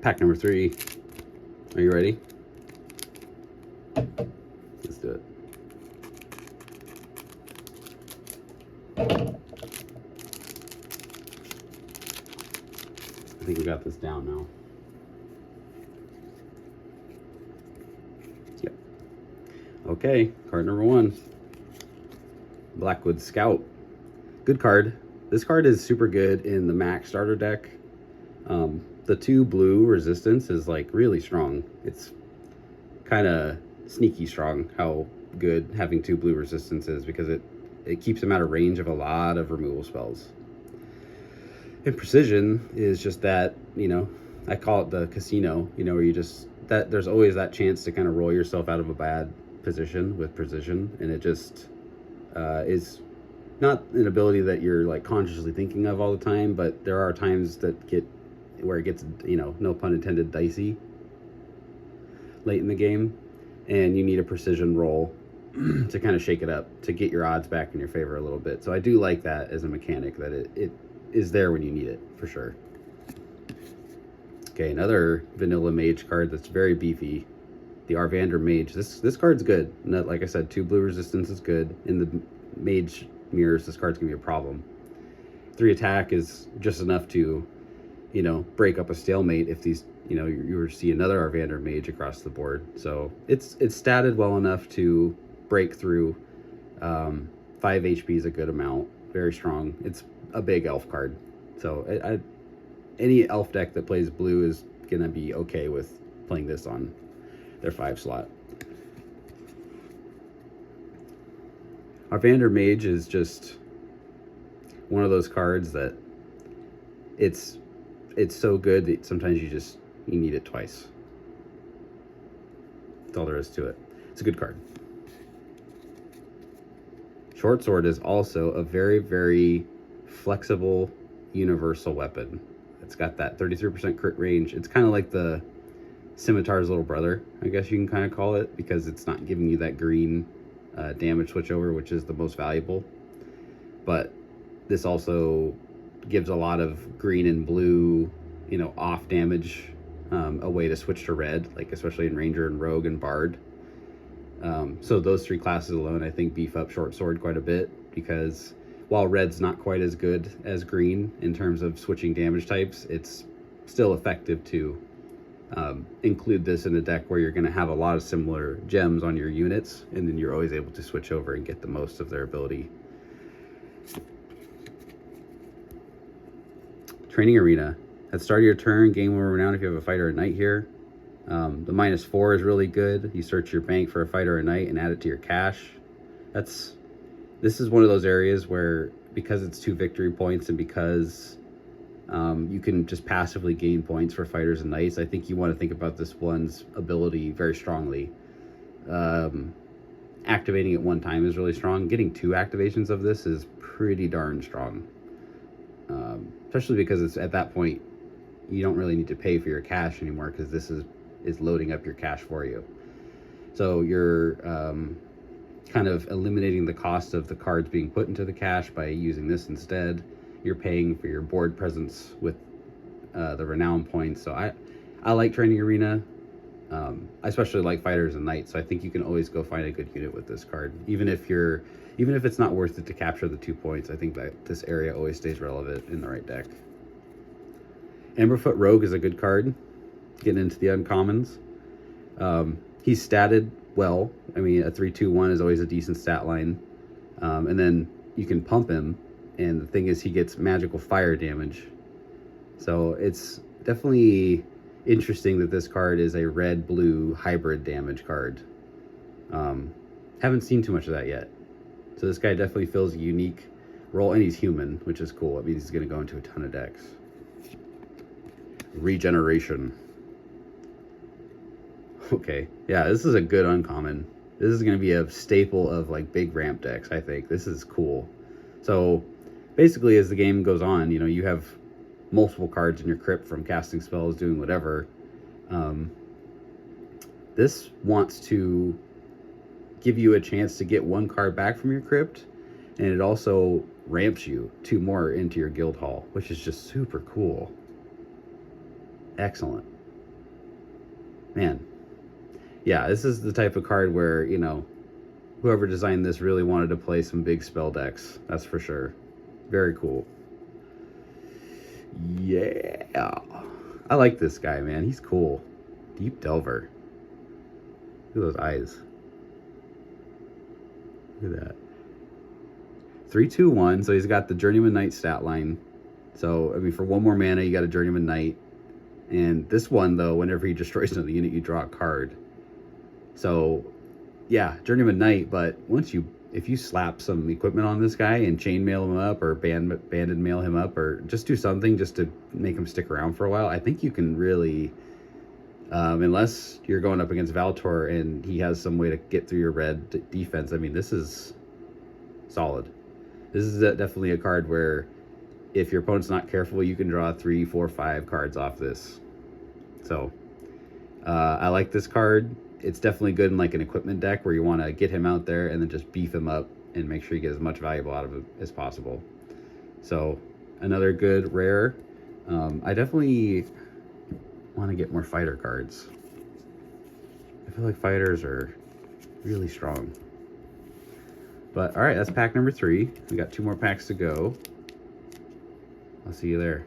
Pack number 3. Are you ready? Let's do it. I think we got this down now. Yep. Okay, card number 1. Blackwood Scout. Good card. This card is super good in the max starter deck. The 2 blue resistance is like really strong. It's kind of sneaky strong how good having 2 blue resistance is, because it keeps them out of range of a lot of removal spells. And precision is just that, you know, I call it the casino, you know, where you just, that there's always that chance to kind of roll yourself out of a bad position with precision, and it just is not an ability that you're like consciously thinking of all the time, but there are times that get where it gets, you know, no pun intended, dicey late in the game, and you need a precision roll to kind of shake it up, to get your odds back in your favor a little bit. So I do like that as a mechanic, that it is there when you need it, for sure. Okay, another vanilla mage card that's very beefy, the Arvander Mage. This card's good. Like I said, 2 blue resistance is good. In the mage mirrors, this card's gonna be a problem. 3 attack is just enough to, you know, break up a stalemate if these, you know, you were to see another Arvander Mage across the board. So it's statted well enough to break through. 5 HP is a good amount, very strong. It's a big elf card, so any elf deck that plays blue is gonna be okay with playing this on their 5 slot. Arvander Mage is just one of those cards that it's so good that sometimes you need it twice. That's all there is to it. It's a good card. Short Sword is also a very, very flexible universal weapon. It's got that 33% crit range. It's kind of like the Scimitar's little brother, I guess you can kind of call it, because it's not giving you that green damage switchover, which is the most valuable. But this also gives a lot of green and blue, you know, off damage, a way to switch to red, like especially in Ranger and Rogue and Bard. So those 3 classes alone, I think, beef up Short Sword quite a bit, because while red's not quite as good as green in terms of switching damage types, it's still effective to include this in a deck where you're going to have a lot of similar gems on your units, and then you're always able to switch over and get the most of their ability. Training Arena. At the start of your turn, gain 1 renown if you have a fighter or knight here. The -4 is really good. You search your bank for a fighter or knight and add it to your cache. This is one of those areas where, because it's 2 victory points and because you can just passively gain points for fighters and knights, I think you want to think about this one's ability very strongly. Activating it 1 time is really strong. Getting 2 activations of this is pretty darn strong. Especially because it's at that point, you don't really need to pay for your cache anymore, because this is loading up your cache for you. So you're kind of eliminating the cost of the cards being put into the cache by using this instead. You're paying for your board presence with the renown points. So I like Training Arena. I especially like fighters and knights, so I think you can always go find a good unit with this card. Even if it's not worth it to capture the 2 points, I think that this area always stays relevant in the right deck. Amberfoot Rogue is a good card, getting into the uncommons. He's statted well. I mean, a 3-2-1 is always a decent stat line. And then you can pump him, and the thing is, he gets magical fire damage. So it's definitely interesting that this card is a red-blue hybrid damage card. Haven't seen too much of that yet. So this guy definitely fills a unique role, and he's human, which is cool. It means he's going to go into a ton of decks. Regeneration. Okay, yeah, this is a good uncommon. This is going to be a staple of like big ramp decks, I think. This is cool. So basically, as the game goes on, you know, you have multiple cards in your crypt from casting spells, doing whatever. This wants to give you a chance to get 1 card back from your crypt, and it also ramps you 2 more into your guild hall, which is just super cool. Excellent. Man, yeah, this is the type of card where, you know, whoever designed this really wanted to play some big spell decks. That's for sure. Very cool. Yeah. I like this guy, man. He's cool. Deep Delver. Look at those eyes. Look at that. 3/2/1. So he's got the Journeyman Knight stat line. So, I mean, for one more mana, you got a Journeyman Knight. And this one, though, whenever he destroys another unit, you draw a card. So, yeah, Journeyman Knight, but if you slap some equipment on this guy and chainmail him up or banded mail him up or just do something just to make him stick around for a while, I think you can really, unless you're going up against Valtor and he has some way to get through your red defense, I mean, this is solid. This is definitely a card where if your opponent's not careful, you can draw 3, 4, 5 cards off this. So I like this card. It's definitely good in like an equipment deck where you want to get him out there and then just beef him up and make sure you get as much valuable out of it as possible. So another good rare. I definitely want to get more fighter cards. I feel like fighters are really strong. But all right, that's pack number 3. We got 2 more packs to go. I'll see you there.